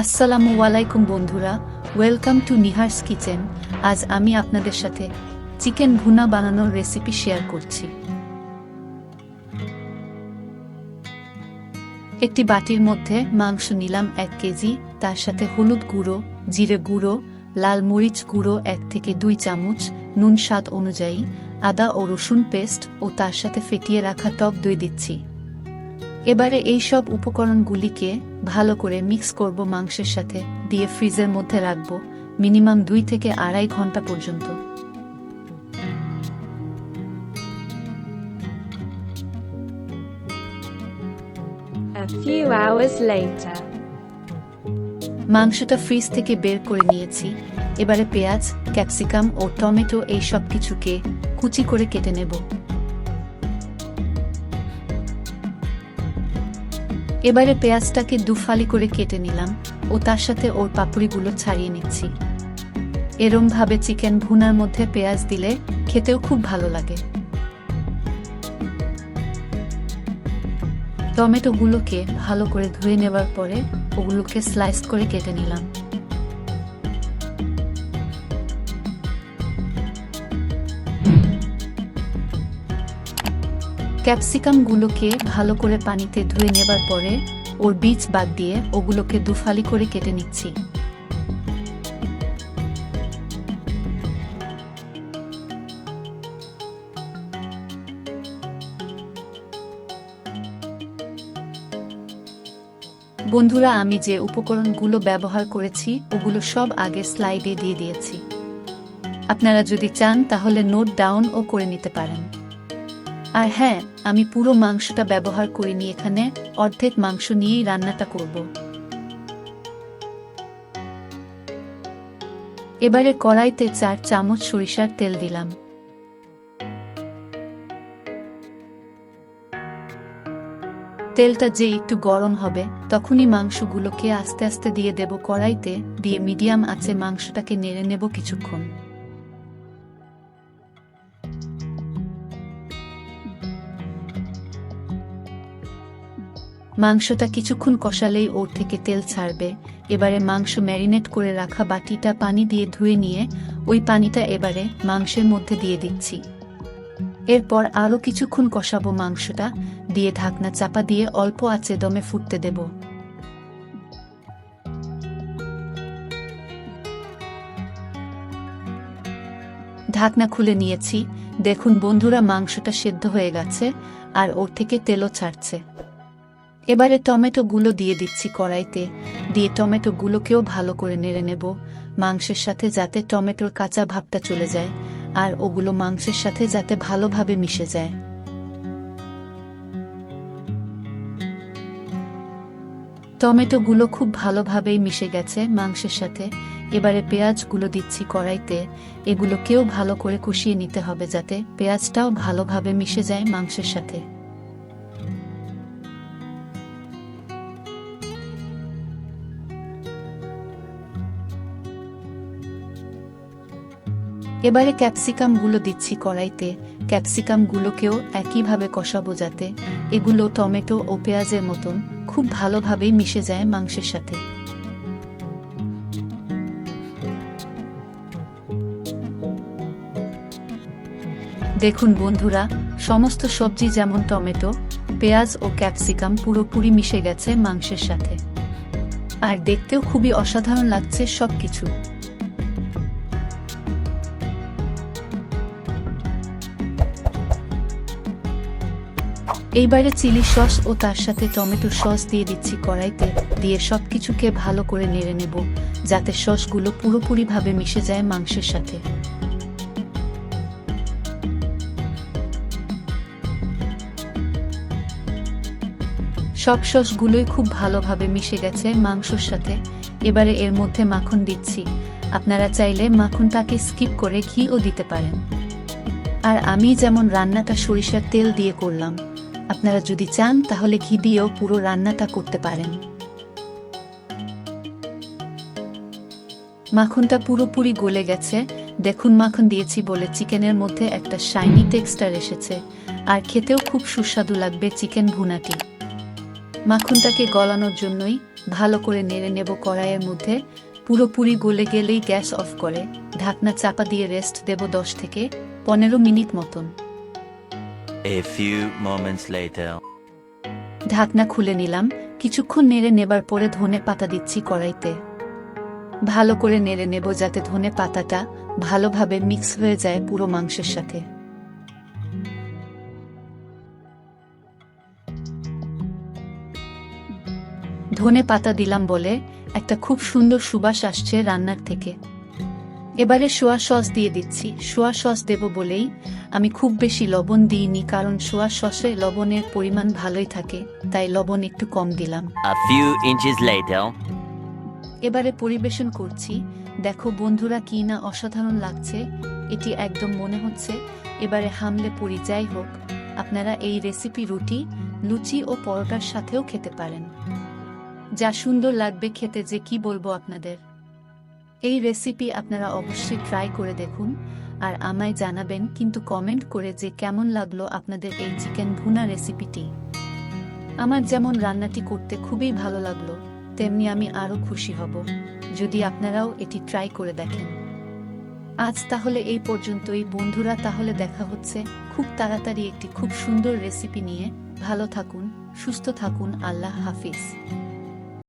আসসালামু আলাইকুম বন্ধুরা, ওয়েলকাম টু নিহার্স কিচেন। আজ আমি আপনাদের সাথে চিকেন ভুনা বানানোর রেসিপি শেয়ার করছি। একটি বাটির মধ্যে মাংস নিলাম 1 কেজি, তার সাথে হলুদ গুঁড়ো, জিরে গুঁড়ো, লাল মরিচ গুঁড়ো 1 থেকে 2 চামচ, নুন স্বাদ অনুযায়ী, আদা ও রসুন পেস্ট ও তার সাথে ফেটিয়ে রাখা টক দই দিচ্ছি। এবারে এই সব উপকরণগুলিকে ভালো করে মিক্স করব মাংসের সাথে, দিয়ে ফ্রিজের মধ্যে রাখব মিনিমাম 2 থেকে 2.5 ঘন্টা পর্যন্ত। A few hours later. মাংসটা ফ্রিজ থেকে বের করে নিয়েছি। এবারে পেঁয়াজ, ক্যাপসিকাম ও টমেটো এই সব কিছুকে কুচি করে কেটে নেব। এবারে পেঁয়াজটাকে দুফালি করে কেটে নিলাম ও তার সাথে ওর পাপড়িগুলো ছাড়িয়ে নিচ্ছি। এরমভাবে চিকেন ভুনার মধ্যে পেঁয়াজ দিলে খেতেও খুব ভালো লাগে। টমেটোগুলোকে ভালো করে ধুয়ে নেওয়ার পরে ওগুলোকে স্লাইস করে কেটে নিলাম। ক্যাপসিকামগুলোকে ভালো করে পানিতে ধুয়ে নেবার পরে ওর বীজ বাদ দিয়ে ওগুলোকে দুফালি করে কেটে নিচ্ছি। বন্ধুরা, আমি যে উপকরণগুলো ব্যবহার করেছি ওগুলো সব আগে স্লাইডে দিয়ে দিয়েছি। আপনারা যদি চান তাহলে নোট ডাউন ও করে নিতে পারেন। আর হ্যাঁ, আমি পুরো মাংসটা ব্যবহার করিনি, এখানে অর্ধেক মাংস নিয়েই রান্নাটা করব। এবারে কড়াইতে 4 চামচ সরিষার তেল দিলাম। তেলটা যে একটু গরম হবে তখনই মাংসগুলোকে আস্তে আস্তে দিয়ে দেব কড়াইতে, দিয়ে মিডিয়াম আঁচে মাংসটাকে নেড়ে নেব কিছুক্ষণ। মাংসটা কিছুক্ষণ কষালেই ওর থেকে তেল ছাড়বে। এবারে মাংস ম্যারিনেট করে রাখা বাটিটা পানি দিয়ে ধুয়ে নিয়ে ওই পানিটা এবারে মাংসের মধ্যে দিয়ে দিচ্ছি। এরপর আরও কিছুক্ষণ কষাবো মাংসটা, দিয়ে ঢাকনা চাপা দিয়ে অল্প আঁচে দমে ফুটতে দেব। ঢাকনা খুলে নিয়েছি। দেখুন বন্ধুরা, মাংসটা সেদ্ধ হয়ে গেছে আর ওর থেকে তেলও ছাড়ছে। এবারে টমেটোগুলো দিয়ে দিচ্ছি কড়াইতে, দিয়ে টমেটোগুলোকেও ভালো করে নেড়ে নেব মাংসের সাথে, যাতে টমেটোর কাঁচা ভাবটা চলে যায় আর ওগুলো মাংসের সাথে যাতে ভালোভাবে মিশে যায়। টমেটোগুলো খুব ভালোভাবেই মিশে গেছে মাংসের সাথে। এবারে পেঁয়াজগুলো দিচ্ছি কড়াইতে, এগুলোকেও ভালো করে কষিয়ে নিতে হবে যাতে পেঁয়াজটাও ভালোভাবে মিশে যায় মাংসের সাথে। এবারে ক্যাপসিকামগুলো দিচ্ছি কড়াইতে, ক্যাপসিকামগুলোকেও একইভাবে কষাবো যাতে এগুলো টমেটো ও পেঁয়াজের মতন খুব ভালোভাবেই মিশে যায় মাংসের সাথে। দেখুন বন্ধুরা, সমস্ত সবজি যেমন টমেটো, পেঁয়াজ ও ক্যাপসিকাম পুরোপুরি মিশে গেছে মাংসের সাথে, আর দেখতেও খুবই অসাধারণ লাগছে সবকিছু। এইবারে চিলি সস ও তার সাথে টমেটো সস দিয়ে দিচ্ছি কড়াইতে, দিয়ে সবকিছুকে ভালো করে নেড়ে নেব যাতে সসগুলো পুরোপুরিভাবে মিশে যায় মাংসের সাথে। সব সসগুলোই খুব ভালোভাবে মিশে গেছে মাংসের সাথে। এবারে এর মধ্যে মাখন দিচ্ছি। আপনারা চাইলে মাখনটাকে স্কিপ করে ঘিও দিতে পারেন। আর আমি যেমন রান্নাটা সরিষার তেল দিয়ে করলাম, আপনারা যদি চান তাহলে ঘি দিয়েও পুরো রান্নাটা করতে পারেন। মাখনটা পুরোপুরি গলে গেছে। দেখুন, মাখন দিয়েছি বলে চিকেনের মধ্যে একটা শাইনি টেক্সচার এসেছে, আর খেতেও খুব সুস্বাদু লাগবে চিকেন ভুনাটি। মাখনটাকে গলানোর জন্যই ভালো করে নেড়ে নেব কড়াইয়ের মধ্যে। পুরোপুরি গলে গেলেই গ্যাস অফ করে ঢাকনা চাপা দিয়ে রেস্ট দেব 10 থেকে 15 মিনিট মতন। A few moments later. ঢাকনা খুলে নিলাম। কিছুক্ষণ নেড়ে নেবার পরে ধনে পাতা দিচ্ছি কড়াইতে। ভালো করে নেড়ে নেব যাতে ধনে পাতাটা ভালোভাবে মিক্স হয়ে যায় পুরো মাংসের সাথে। ধনে পাতা দিলাম বলে একটা খুব সুন্দর সুবাস আসছে রান্নার থেকে। এবারে সোয়া সস দিয়ে দিচ্ছি। সোয়া সস দেব বলেই আমি খুব বেশি লবণ দিইনি, কারণ সোয়া সসে লবণের পরিমাণ ভালোই থাকে, তাই লবণ একটু কম দিলাম। A few inches later. এবারে পরিবেশন করছি। দেখো বন্ধুরা, কি না অসাধারণ লাগছে, এটি একদম মনে হচ্ছে এবারে হামলে পড়ি। যাই হোক, আপনারা এই রেসিপি রুটি, লুচি ও পরোটার সাথেও খেতে পারেন। যা সুন্দর লাগবে খেতে, যে কি বলবো আপনাদের। এই রেসিপি আপনারা অবশ্যই ট্রাই করে দেখুন আর আমায় জানাবেন কিন্তু কমেন্ট করে যে কেমন লাগলো আপনাদের এই চিকেন ভুনা রেসিপিটি। আমার যেমন রান্নাটি করতে খুবই ভালো লাগলো, তেমনি আমি আরও খুশি হব যদি আপনারাও এটি ট্রাই করে দেখেন। আজ তাহলে এই পর্যন্তই বন্ধুরা, তাহলে দেখা হচ্ছে খুব তাড়াতাড়ি একটি খুব সুন্দর রেসিপি নিয়ে। ভালো থাকুন, সুস্থ থাকুন, আল্লাহ হাফিজ।